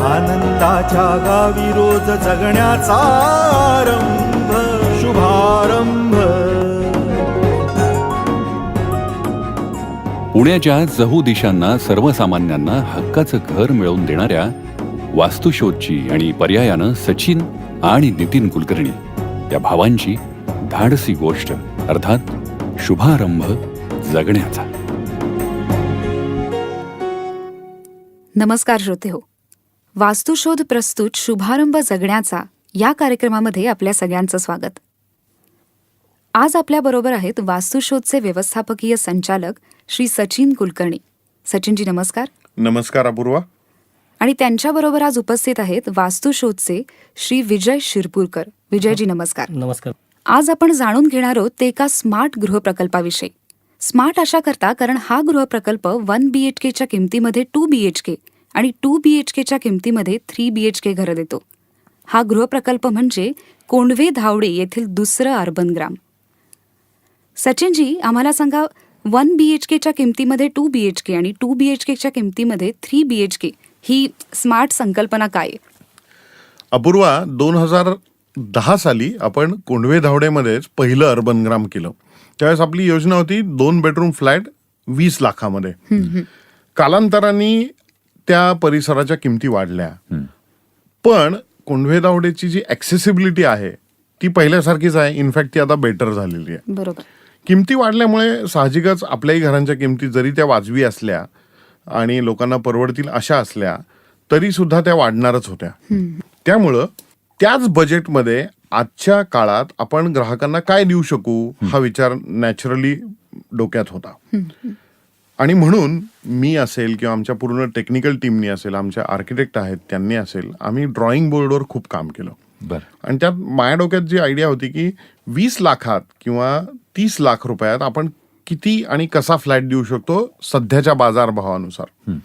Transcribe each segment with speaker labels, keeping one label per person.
Speaker 1: आनंदाच्या गावी रोज जगण्याचा आरंभ शुभारंभ.
Speaker 2: पुण्याच्या चहू दिशांना सर्वसामान्यांना हक्काचं घर मिळवून देणाऱ्या वास्तुशोधची आणि पर्यायानं सचिन आणि नितीन कुलकर्णी या भावांची धाडसी गोष्ट अर्थात शुभारंभ जगण्याचा.
Speaker 3: नमस्कार श्रोतेहो, वास्तुशोध प्रस्तुत शुभारंभ जगण्याचा या कार्यक्रमामध्ये आपल्या सगळ्यांचं स्वागत. आज आपल्याबरोबर आहेत वास्तुशोधचे व्यवस्थापकीय संचालक श्री सचिन कुलकर्णी. सचिनजी नमस्कार.
Speaker 4: नमस्कार अपूर्वा.
Speaker 3: आणि त्यांच्याबरोबर आज उपस्थित आहेत वास्तुशोधचे श्री विजय शिरपूरकर. विजयजी नमस्कार.
Speaker 5: नमस्कार.
Speaker 3: आज आपण जाणून घेणार आहोत ते एका स्मार्ट गृहप्रकल्पाविषयी. स्मार्ट अशा करता कारण हा गृहप्रकल्प 1 BHKच्या किमतीमध्ये 2 BHK आणि 2 BHKच्या किमतीमध्ये 3 BHK घरं देतो. हा गृहप्रकल्प म्हणजे कोंढवे धावडे येथील दुसरं अर्बन ग्राम. सचिनजी आम्हाला सांगा, 1 BHKच्या किमतीमध्ये 2 BHK आणि 2 BHKच्या किमतीमध्ये 3 BHK ही स्मार्ट संकल्पना काय?
Speaker 4: अपूर्वा, 2010 साली आपण कोंढवे धावडेमध्येच पहिलं अर्बन ग्राम केलं. त्यावेळेस आपली योजना होती 2 बेडरूम फ्लॅट 20 लाखामध्ये. कालांतराने त्या परिसराच्या किमती वाढल्या, पण कोंढवे धावडेची जी ॲक्सेसिबिलिटी आहे ती पहिल्यासारखीच आहे. इनफॅक्ट ती आता बेटर झालेली आहे.
Speaker 3: बरोबर.
Speaker 4: किमती वाढल्यामुळे साहजिकच आपल्याही घरांच्या किमती जरी त्या वाजवी असल्या आणि लोकांना परवडतील अशा असल्या तरी सुद्धा त्या वाढणारच होत्या. त्यामुळं त्याच बजेटमध्ये आजच्या काळात आपण ग्राहकांना काय देऊ शकू हा विचार नॅचरली डोक्यात होता. आणि म्हणून मी असेल किंवा आमच्या पूर्ण टेक्निकल टीमनी असेल, आमच्या आर्किटेक्ट आहेत त्यांनी असेल, आम्ही ड्रॉइंग बोर्डवर खूप काम केलं. आणि त्यात माझ्या डोक्यात जी आयडिया होती की 20 लाखात किंवा 30 लाख रुपयात आपण किती आणि कसा फ्लॅट देऊ शकतो सध्याच्या बाजारभावानुसार.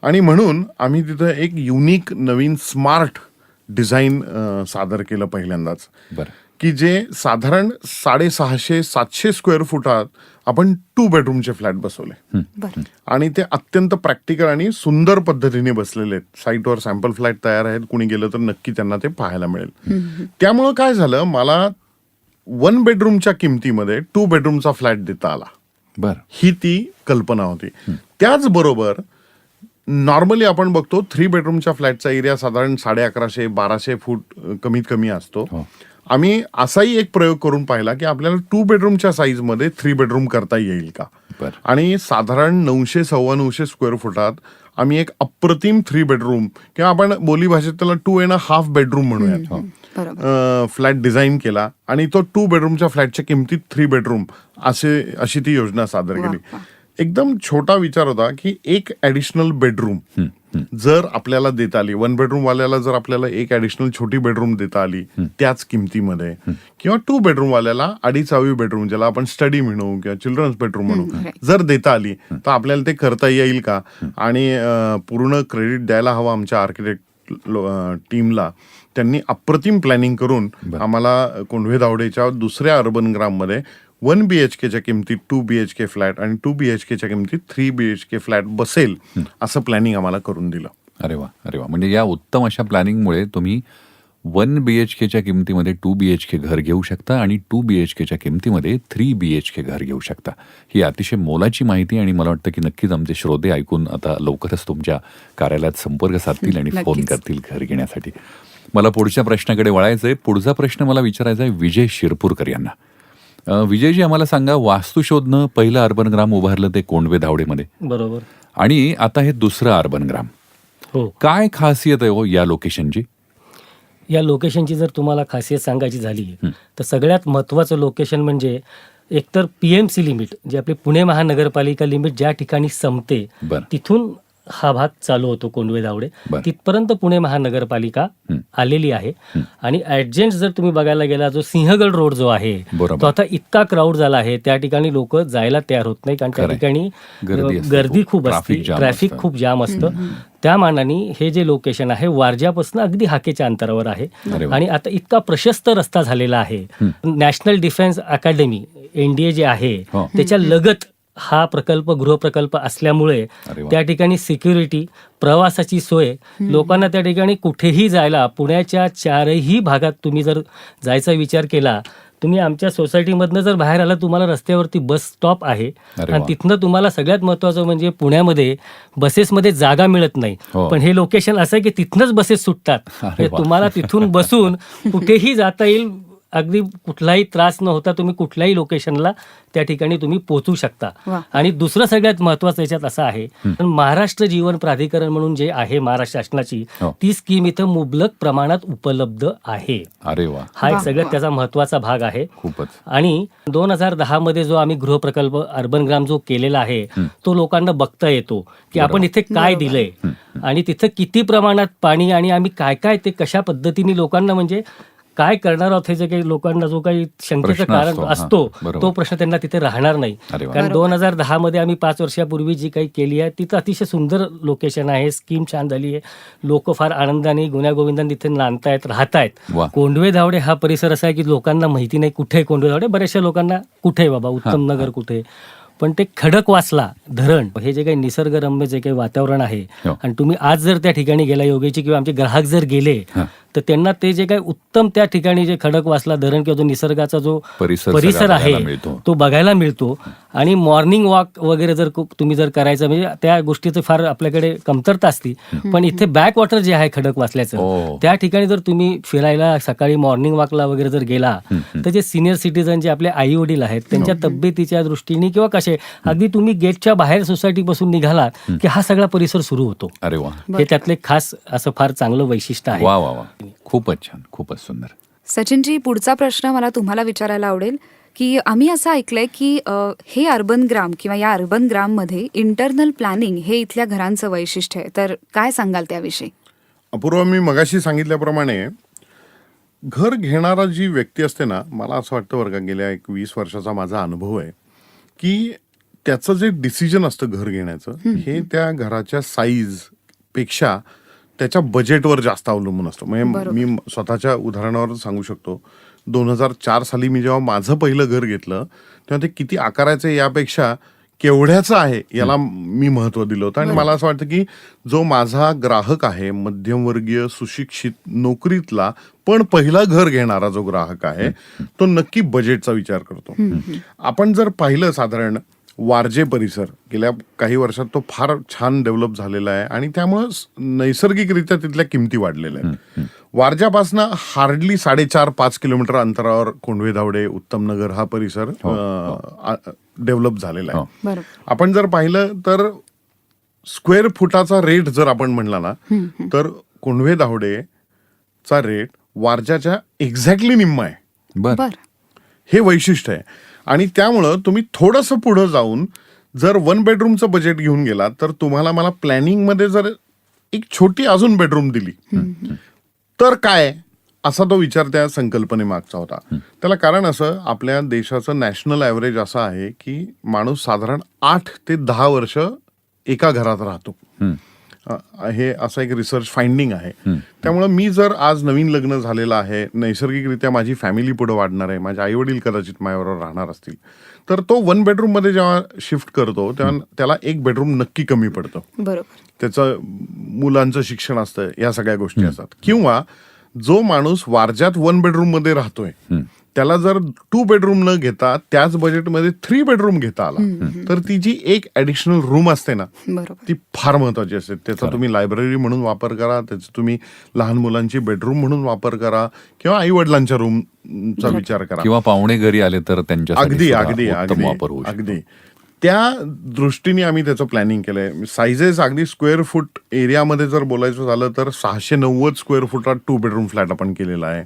Speaker 4: आणि म्हणून आम्ही तिथं एक युनिक नवीन स्मार्ट डिझाईन सादर केलं पहिल्यांदाच, की जे साधारण 650-700 स्क्वेअर फुटात आपण 2 बेडरूमचे फ्लॅट बसवले. आणि ते अत्यंत प्रॅक्टिकल आणि सुंदर पद्धतीने बसलेले आहेत. साईटवर सॅम्पल फ्लॅट तयार आहेत, कुणी गेलं तर नक्की त्यांना ते पाहायला मिळेल. त्यामुळं काय झालं, मला 1 बेडरूमच्या किमतीमध्ये 2 बेडरूमचा फ्लॅट देता आला. ही ती कल्पना होती. त्याचबरोबर नॉर्मली आपण बघतो 3 बेडरूमच्या फ्लॅटचा एरिया साधारण 1150-1200 फूट कमीत कमी असतो. आम्ही असाही एक प्रयोग करून पाहिला की आपल्याला 2 बेडरूमच्या साईजमध्ये 3 बेडरूम करता येईल का. आणि साधारण 900-950 स्क्वेअर फुटात आम्ही एक अप्रतिम 3 बेडरूम किंवा आपण बोली भाषेत त्याला 2.5 बेडरूम म्हणूयात फ्लॅट डिझाईन केला. आणि तो 2 बेडरूमच्या फ्लॅटच्या किमतीत 3 बेडरूम अशी ती योजना सादर केली. एकदम छोटा विचार होता की एक ॲडिशनल बेडरूम जर आपल्याला देता आली, 1 बेडरूम वाल्याला जर आपल्याला एक ॲडिशनल छोटी बेडरूम देता आली त्याच किमतीमध्ये, किंवा 2 बेडरूम वाल्याला 2.5 बेडरूम ज्याला आपण स्टडी म्हणू किंवा चिल्ड्रन्स बेडरूम म्हणू जर देता आली तर आपल्याला ते करता येईल का. आणि पूर्ण क्रेडिट द्यायला हवं आमच्या आर्किटेक्ट टीमला. त्यांनी अप्रतिम प्लॅनिंग करून आम्हाला कोंढवे धावडेच्या दुसऱ्या अर्बन ग्राममध्ये 1 BHKच्या किमतीत 2 BHK फ्लॅट आणि 2 BHKच्या किमतीत 3 BHK फ्लॅट बसेल असं प्लॅनिंग आम्हाला करून दिलं.
Speaker 2: अरे वा, अरे वा. म्हणजे या उत्तम अशा प्लॅनिंगमुळे तुम्ही 1 BHKच्या किमतीमध्ये 2 BHK घर घेऊ शकता आणि 2 BHKच्या किमतीमध्ये 3 BHK घर घेऊ शकता. ही अतिशय मोलाची माहिती आणि मला वाटतं की नक्कीच आमचे श्रोते ऐकून आता लवकरच तुमच्या कार्यालयात संपर्क साधतील आणि फोन करतील घर घेण्यासाठी. मला पुढच्या प्रश्नाकडे वळायचंय. पुढचा प्रश्न मला विचारायचा आहे विजय शिरपूरकर यांना. विजयजी आम्हाला सांगा, वास्तुशोधनं पहिलं अर्बन ग्राम उभारलं ते कोंढवे धावडेमध्ये,
Speaker 5: बरोबर,
Speaker 2: आणि आता हे दुसरं अर्बन ग्राम.
Speaker 5: हो.
Speaker 2: काय खासियत आहे हो या लोकेशनची?
Speaker 5: या लोकेशनची जर तुम्हाला खासियत सांगायची झाली तर सगळ्यात महत्त्वाचं लोकेशन म्हणजे एकतर PMC लिमिट, जे आपली पुणे महानगरपालिका लिमिट ज्या ठिकाणी संपते तिथून हा भाग चालू होतो कोंढवे धावडे, तिथपर्यंत पुणे महानगरपालिका आलेली आहे. आणि ऍडजंट जर तुम्ही बघायला गेला, जो सिंहगड रोड जो आहे तो आता इतका क्राऊड झाला आहे, त्या ठिकाणी लोक जायला तयार होत नाही, कारण त्या ठिकाणी गर्दी खूप असते, ट्रॅफिक खूप जाम असतं. त्या मानाने हे जे लोकेशन आहे वारज्यापासून अगदी हाकेच्या अंतरावर आहे. आणि आता इतका प्रशस्त रस्ता झालेला आहे. नॅशनल डिफेन्स अकॅडमी NDA जे आहे त्याच्या लगत हा प्रकल्प गृहप्रकल्प असल्यामुळे
Speaker 2: अरे वा.
Speaker 5: त्या ठिकाणी सिक्युरिटी, प्रवासाची सोय, लोकांना त्या ठिकाणी कुठेही जायला पुण्याच्या 4ही भागात तुम्ही जर जायचा विचार केला, तुम्ही आमच्या सोसायटीमधनं जर बाहेर आला, तुम्हाला रस्त्यावरती बस स्टॉप आहे
Speaker 2: अरे
Speaker 5: आणि
Speaker 2: वा.
Speaker 5: तिथनं तुम्हाला सगळ्यात महत्त्वाचं म्हणजे पुण्यामध्ये बसेसमध्ये जागा मिळत नाही,
Speaker 2: हो.
Speaker 5: पण हे लोकेशन असं आहे की तिथनंच बसेस सुटतात.
Speaker 2: अरे
Speaker 5: म्हणजे
Speaker 2: वा.
Speaker 5: तुम्हाला तिथून बसून कुठेही जाता येईल, अगदी कुठलाही त्रास न होता तुम्ही कुठल्याही लोकेशनला त्या ठिकाणी तुम्ही पोहोचू शकता.
Speaker 3: वा.
Speaker 5: आणि दुसरं सगळ्यात महत्वाचं याच्यात असं आहे, महाराष्ट्र जीवन प्राधिकरण म्हणून जे आहे महाराष्ट्र शासनाची,
Speaker 2: हो.
Speaker 5: ती स्कीम इथं मुबलक प्रमाणात उपलब्ध आहे.
Speaker 2: अरे वा,
Speaker 5: हा एक
Speaker 3: वा,
Speaker 5: सगळ्यात
Speaker 3: वा.
Speaker 5: त्याचा महत्वाचा भाग आहे.
Speaker 2: खूपच.
Speaker 5: आणि 2010 मध्ये जो आम्ही गृहप्रकल्प अर्बन ग्राम जो केलेला आहे, तो लोकांना बघता येतो की आपण इथे काय दिलंय आणि तिथं किती प्रमाणात पाणी आणि आम्ही काय काय ते कशा पद्धतीने लोकांना म्हणजे काय करणार आहोत हे जे काही लोकांना जो काही शंकेचं
Speaker 2: प्रश्न
Speaker 5: कारण
Speaker 2: असतो,
Speaker 5: असतो,
Speaker 2: हां, बरोबर.
Speaker 5: तो प्रश्न त्यांना तिथे राहणार नाही.
Speaker 2: अरे वा.
Speaker 5: कारण 2010 मध्ये आम्ही 5 वर्षापूर्वी जी काही केली आहे तिथं अतिशय सुंदर लोकेशन आहे, स्कीम छान झाली आहे, लोक फार आनंदाने गुण्यागोविंदाने तिथे नांदतायत, राहतायत.
Speaker 2: वा.
Speaker 5: कोंढवे धावडे हा परिसर असा आहे की लोकांना माहिती नाही कुठे आहे कोंढवे धावडे, बऱ्याचशा लोकांना कुठे आहे बाबा उत्तम नगर कुठे आहे. पण ते खडकवासला धरण हे जे काही निसर्गरम्य जे काही वातावरण आहे,
Speaker 2: हो.
Speaker 5: आणि तुम्ही आज जर त्या ठिकाणी गेला योगेची किंवा आमचे ग्राहक जर गेले, तर त्यांना ते जे काही उत्तम त्या ठिकाणी जे खडकवासला धरण किंवा जो निसर्गाचा जो
Speaker 2: परिसर
Speaker 5: परिसर
Speaker 2: सगळा
Speaker 5: आहे
Speaker 2: बघायला मिळतो.
Speaker 5: तो बघायला मिळतो. आणि मॉर्निंग वॉक वगैरे जर तुम्ही जर करायचं म्हणजे त्या गोष्टीचं फार आपल्याकडे कमतरता असती, पण इथे बॅक वॉटर जे आहे
Speaker 2: हो.
Speaker 5: खडकवासल्याचं, त्या ठिकाणी जर तुम्ही फिरायला सकाळी मॉर्निंग वॉकला वगैरे जर गेला, तर जे सिनियर सिटीजन जे आपले आई वडील आहेत त्यांच्या तब्येतीच्या दृष्टीने किंवा कसे, अगदी तुम्ही गेटच्या बाहेर सोसायटी पासून निघालात की हा सगळा परिसर सुरू होतो.
Speaker 2: अरे वा,
Speaker 5: हे त्यातले खास असं फार चांगलं वैशिष्ट्य आहे.
Speaker 2: वा वा वा, खूपच छान, खूपच सुंदर.
Speaker 3: सचिनजी, पुढचा प्रश्न मला तुम्हाला विचारायला आवडेल की आम्ही असं ऐकलंय की हे अर्बन ग्राम किंवा या अर्बन ग्राममध्ये इंटरनल प्लॅनिंग हे इथल्या घरांचं वैशिष्ट्य आहे, तर काय सांगाल त्याविषयी?
Speaker 4: अपूर्व, मी मगाशी सांगितल्याप्रमाणे घर घेणारा जी व्यक्ती असते ना, मला असं वाटतं बरं का, गेल्या 20 वर्षाचा माझा अनुभव आहे की त्याचं जे डिसिजन असतं घर घेण्याचं, हे त्या घराच्या साईज पेक्षा त्याच्या बजेटवर जास्त अवलंबून असतं. म्हणजे मी स्वतःच्या उदाहरणावर सांगू शकतो, 2004 साली मी जेव्हा माझं पहिलं घर घेतलं तेव्हा ते किती आकाराचं आहे यापेक्षा केवढ्याचं आहे याला मी महत्व दिलं होतं. आणि मला असं वाटतं की जो माझा ग्राहक आहे, मध्यमवर्गीय सुशिक्षित नोकरीतला पण पहिला घर घेणारा जो ग्राहक आहे, तो नक्की बजेटचा विचार करतो. आपण जर पाहिलं, साधारण वारजे परिसर गेल्या काही वर्षात तो फार छान डेव्हलप झालेला आहे आणि त्यामुळं नैसर्गिकरित्या तिथल्या किमती वाढलेल्या आहेत. वारजापासनं हार्डली 4.5-5 किलोमीटर अंतरावर कोंढवे धावडे, उत्तम नगर हा परिसर डेव्हलप झालेला आहे.
Speaker 3: बरोबर.
Speaker 4: आपण जर पाहिलं तर स्क्वेअर फुटाचा रेट जर आपण म्हणला ना, तर कोंढवे धावडेचा रेट वारजाच्या एक्झॅक्टली निम्मा आहे.
Speaker 2: बर,
Speaker 3: बर.
Speaker 4: हे वैशिष्ट्य आहे. आणि त्यामुळं तुम्ही थोडंसं पुढं जाऊन जर 1 बेडरूमचं बजेट घेऊन गेला, तर तुम्हाला मला प्लॅनिंगमध्ये जर एक छोटी अजून बेडरूम दिली तर काय, असा तो विचार त्या संकल्पनेमागचा होता. त्याला कारण असं, आपल्या देशाचं नॅशनल ॲव्हरेज असं आहे की माणूस साधारण 8 ते 10 वर्ष एका घरात राहतो. हे असं एक रिसर्च फाइंडिंग आहे. त्यामुळं मी जर आज नवीन लग्न झालेलं आहे, नैसर्गिकरित्या माझी फॅमिली पुढे वाढणार आहे, माझे आई वडील कदाचित माझ्याबरोबर राहणार असतील, तर तो 1 बेडरूम मध्ये जेव्हा शिफ्ट करतो तेव्हा त्याला 1 बेडरूम नक्की कमी पडतं.
Speaker 3: बरोबर.
Speaker 4: त्याचं मुलांचं शिक्षण असतं, या सगळ्या गोष्टी असतात. किंवा जो माणूस वारज्यात 1 बेडरूम मध्ये राहतोय, त्याला जर 2 बेडरूम न घेता त्याच बजेटमध्ये 3 बेडरूम घेता आला, तर ती जी एक ऍडिशनल रूम असते ना,
Speaker 3: बरोबर.
Speaker 4: ती फार महत्वाची असते. त्याचा तुम्ही लायब्ररी म्हणून वापर करा, त्याचा तुम्ही लहान मुलांची बेडरूम म्हणून वापर करा, किंवा आई वडिलांच्या रूमचा विचार करा,
Speaker 2: किंवा पाहुणे घरी आले तर त्यांच्यासाठी
Speaker 4: अगदी
Speaker 2: सुद्धा
Speaker 4: अगदी
Speaker 2: उत्तम वापर होऊ
Speaker 4: अगदी
Speaker 2: शकतो.
Speaker 4: अगदी त्या दृष्टीने आम्ही त्याचं प्लॅनिंग केलंय. सायझेस अगदी स्क्वेअर फूट एरियामध्ये जर बोलायचं झालं तर 690 स्क्वेअर फुटात 2 बेडरूम फ्लॅट आपण केलेला आहे.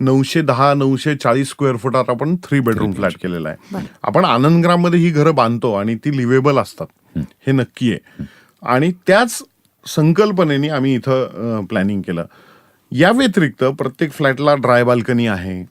Speaker 4: 910-940 स्क्वेअर फुटात आपण 3 बेडरूम फ्लॅट केलेला आहे. आपण आनंदग्राममध्ये ही घरं बांधतो आणि ती लिव्हेबल असतात, हे नक्की आहे. आणि त्याच संकल्पनेने आम्ही इथं प्लॅनिंग केलं. या व्यतिरिक्त प्रत्येक फ्लॅटला ड्राय बाल्कनी आहे,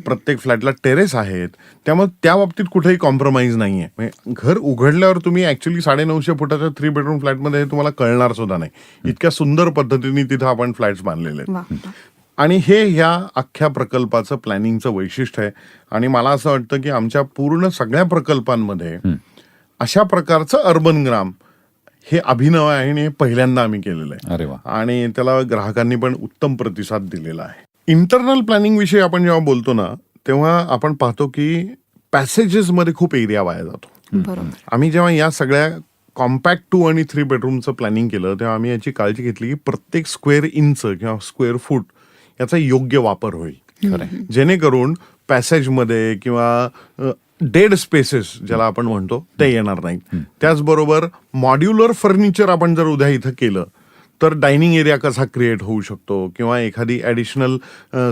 Speaker 4: प्रत्येक फ्लॅटला टेरेस आहेत, त्यामुळे त्या बाबतीत कुठेही कॉम्प्रोमाइज नाहीये. म्हणजे घर उघडल्यावर तुम्ही ऍक्च्युली 950 फुटाच्या 3 बेडरूम फ्लॅटमध्ये हे तुम्हाला कळणार सुद्धा नाही, इतक्या सुंदर पद्धतीने तिथं आपण फ्लॅट्स बांधलेले आहेत.
Speaker 3: वा, वा.
Speaker 4: आणि हे ह्या अख्ख्या प्रकल्पाचं प्लॅनिंगचं वैशिष्ट्य आहे. आणि मला असं वाटतं की आमच्या पूर्ण सगळ्या प्रकल्पांमध्ये अशा प्रकारचं अर्बन ग्राम हे अभिनव आहे आणि हे पहिल्यांदा आम्ही केलेलं आहे.
Speaker 2: अरे वा.
Speaker 4: आणि त्याला ग्राहकांनी पण उत्तम प्रतिसाद दिलेला आहे. इंटरनल प्लॅनिंग विषयी आपण जेव्हा बोलतो ना, तेव्हा आपण पाहतो की पॅसेजेस मध्ये खूप एरिया वाया जातो.
Speaker 3: बरोबर.
Speaker 4: आम्ही जेव्हा या सगळ्या कॉम्पॅक्ट 2 आणि 3 बेडरूमचं प्लॅनिंग केलं तेव्हा आम्ही याची काळजी घेतली की प्रत्येक स्क्वेअर इंच किंवा स्क्वेअर फूट याचा योग्य वापर होईल, जेणेकरून पॅसेजमध्ये किंवा डेड स्पेसेस ज्याला आपण म्हणतो ते येणार नाहीत. त्याचबरोबर मॉड्युलर फर्निचर आपण जर उद्या इथं केलं तर डायनिंग एरिया कसा क्रिएट होऊ शकतो किंवा एखादी ॲडिशनल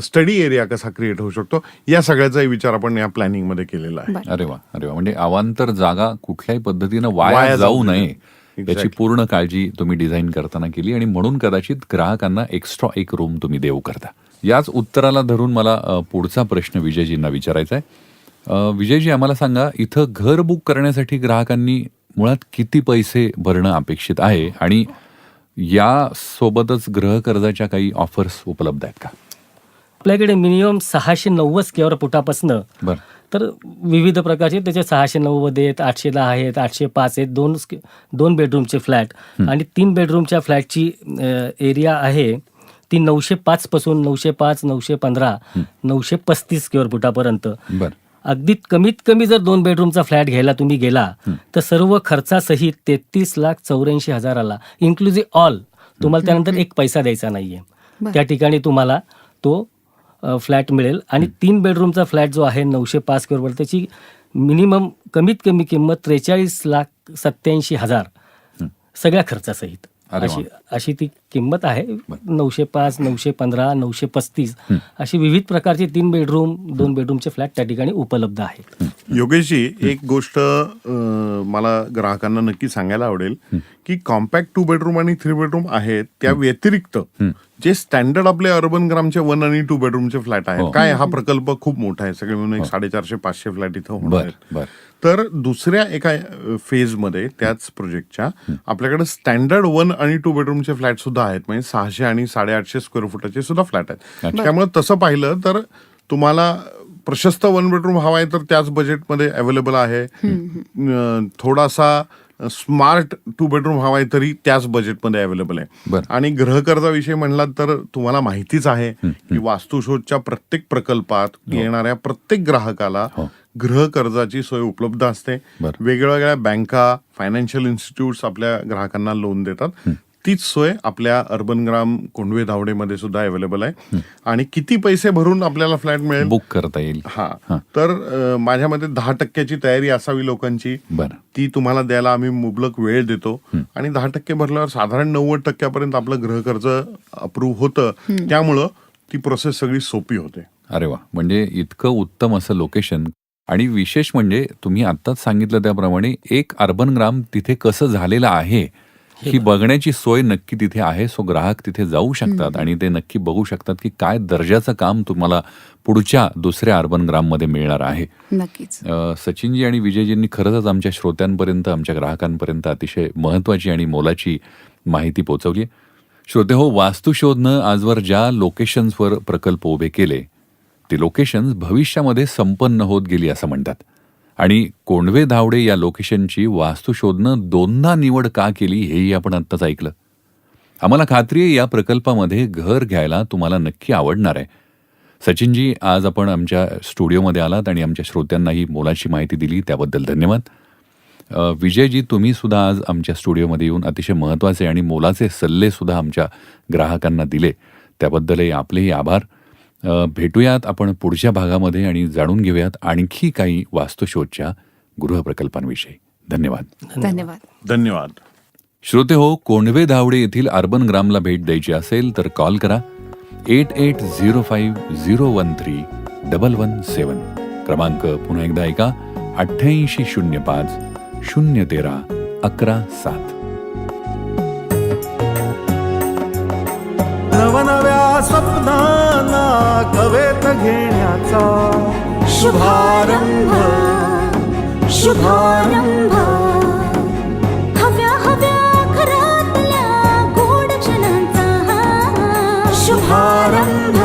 Speaker 4: स्टडी एरिया कसा क्रिएट होऊ शकतो, या सगळ्याचाही विचार आपण या प्लॅनिंगमध्ये केलेला आहे.
Speaker 2: अरे वा, अरे वा. म्हणजे अवांतर जागा कुठल्याही पद्धतीनं वाया
Speaker 4: वाया
Speaker 2: जाऊ
Speaker 4: जाऊ
Speaker 2: नये
Speaker 4: नये.
Speaker 2: याची
Speaker 4: Exactly.
Speaker 2: पूर्ण काळजी तुम्ही डिझाईन करताना केली आणि म्हणून कदाचित ग्राहकांना एक्स्ट्रा एक रूम तुम्ही देऊ करता. याच उत्तराला धरून मला पुढचा प्रश्न विजयजींना विचारायचा आहे. विजयजी, आम्हाला सांगा, इथं घर बुक करण्यासाठी ग्राहकांनी मुळात किती पैसे भरणं अपेक्षित आहे आणि या सोबतच गृह कर्जाच्या काही ऑफर्स उपलब्ध आहेत का?
Speaker 5: आपल्याकडे मिनिमम 690 स्क्वेअर फुटापासनं
Speaker 2: बरं.
Speaker 5: तर विविध प्रकारचे त्याचे 690 आहेत, 810 आहेत, 805 आहेत, 2 बेडरूमचे फ्लॅट आणि 3 बेडरूमच्या फ्लॅटची एरिया आहे ती 905 पासून 905, 915, 935 स्क्वेअर फुटापर्यंत.
Speaker 2: बरं.
Speaker 5: अगदी कमीत कमी जर 2 बेडरूमचा फ्लॅट घ्यायला तुम्ही गेला तर सर्व खर्चासहित 33,84,000 इन्क्लुझिव्ह ऑल, तुम्हाला त्यानंतर एक पैसा द्यायचा नाहीये. त्या ठिकाणी तुम्हाला तो फ्लॅट मिळेल. आणि 3 बेडरूमचा फ्लॅट जो आहे 905 स्क्वेअर फूट, त्याची मिनिमम कमीत कमी किंमत 43,87,000 सगळ्या खर्चासहित.
Speaker 2: अरे वा.
Speaker 5: अशी ती किंमत आहे. 905, 915, 935 अशी विविध प्रकारचे 3 बेडरूम 2 बेडरूमचे फ्लॅट त्या ठिकाणी उपलब्ध आहेत.
Speaker 4: योगेशजी, एक गोष्ट मला ग्राहकांना नक्की सांगायला आवडेल की कॉम्पॅक्ट 2 बेडरूम आणि 3 बेडरूम आहेत त्या व्यतिरिक्त जे स्टँडर्ड आपले अर्बन ग्रामचे 1 आणि 2 बेडरूमचे फ्लॅट आहेत, काय हा प्रकल्प खूप मोठा आहे, सगळे मिळून 450-500 फ्लॅट इथं होणार आहेत.
Speaker 2: बरं.
Speaker 4: तर दुसऱ्या एका फेजमध्ये त्याच प्रोजेक्टच्या आपल्याकडे स्टँडर्ड 1 आणि 2 बेडरूमचे फ्लॅट सुद्धा आहेत, म्हणजे 600 आणि 850 स्क्वेअर फुटाचे सुद्धा फ्लॅट आहेत. त्यामुळे तसं पाहिलं तर तुम्हाला प्रशस्त 1 बेडरूम हवा आहे तर त्याच बजेटमध्ये अवेलेबल आहे. थोडासा स्मार्ट 2 बेडरूम हवा आहे तरी त्याच बजेटमध्ये अवेलेबल आहे. आणि गृहकर्जाविषयी म्हणलात तर तुम्हाला माहितीच आहे की वास्तुशोधच्या प्रत्येक प्रकल्पात येणाऱ्या प्रत्येक ग्राहकाला गृह कर्जाची सोय उपलब्ध असते. वेगवेगळ्या बँका, फायनान्शियल इन्स्टिट्यूट्स आपल्या ग्राहकांना लोन देतात. तीच सोय आपल्या अर्बन ग्राम कोंढवे धावडेमध्ये सुद्धा अवेलेबल आहे. आणि किती पैसे भरून आपल्याला फ्लॅट मिळेल,
Speaker 2: बुक करता येईल?
Speaker 4: तर माझ्या मते 10% तयारी असावी लोकांची. ती तुम्हाला द्यायला आम्ही मुबलक वेळ देतो. आणि 10% भरल्यावर साधारण 90% आपलं गृह कर्ज अप्रूव्ह होतं. त्यामुळं ती प्रोसेस सगळी सोपी होते.
Speaker 2: अरे वा, म्हणजे इतकं उत्तम असं लोकेशन. आणि विशेष म्हणजे तुम्ही आत्ताच सांगितलं त्याप्रमाणे एक अर्बन ग्राम तिथे कसं झालेलं आहे ही बघण्याची सोय नक्की तिथे आहे. सो ग्राहक तिथे जाऊ शकतात आणि ते नक्की बघू शकतात की काय दर्जाचं काम तुम्हाला पुढच्या दुसऱ्या अर्बन ग्राममध्ये मिळणार आहे.
Speaker 3: नक्कीच.
Speaker 2: सचिनजी आणि विजयजींनी खरंच आमच्या श्रोत्यांपर्यंत, आमच्या ग्राहकांपर्यंत अतिशय महत्त्वाची आणि मोलाची माहिती पोहोचवली. श्रोतेहो, वास्तुशोधनं आजवर ज्या लोकेशन्सवर प्रकल्प उभे केले ती लोकेशन्स भविष्यामध्ये संपन्न होत गेली असं म्हणतात. आणि कोंढवे धावडे या लोकेशनची वास्तुशोधनं 2दा निवड का केली हेही आपण आत्ताच ऐकलं. आम्हाला खात्री आहे या प्रकल्पामध्ये घर घ्यायला तुम्हाला नक्की आवडणार आहे. सचिनजी, आज आपण आमच्या स्टुडिओमध्ये आलात आणि आमच्या श्रोत्यांना ही मोलाची माहिती दिली, त्याबद्दल धन्यवाद. विजयजी, तुम्ही सुद्धा आज आमच्या स्टुडिओमध्ये येऊन अतिशय महत्त्वाचे आणि मोलाचे सल्ले सुद्धा आमच्या ग्राहकांना दिले, त्याबद्दलही आपलेही आभार. भेटूयात आपण पुढच्या भागामध्ये आणि जाणून घेऊयात आणखी काही वास्तुशोधच्या गृहप्रकल्पांविषयी. धन्यवाद.
Speaker 3: धन्यवाद.
Speaker 4: धन्यवाद.
Speaker 2: श्रोते हो, कोंढवे धावडे येथील अर्बन ग्रामला भेट द्यायची असेल तर कॉल करा 8805013117. क्रमांक पुन्हा एकदा ऐका 8805-013-11-7.
Speaker 1: नवनव्या स्वप्नांना कवेत घेण्याचा शुभारंभ.
Speaker 6: हव्या घरातल्या गोड क्षणांचा शुभारंभ.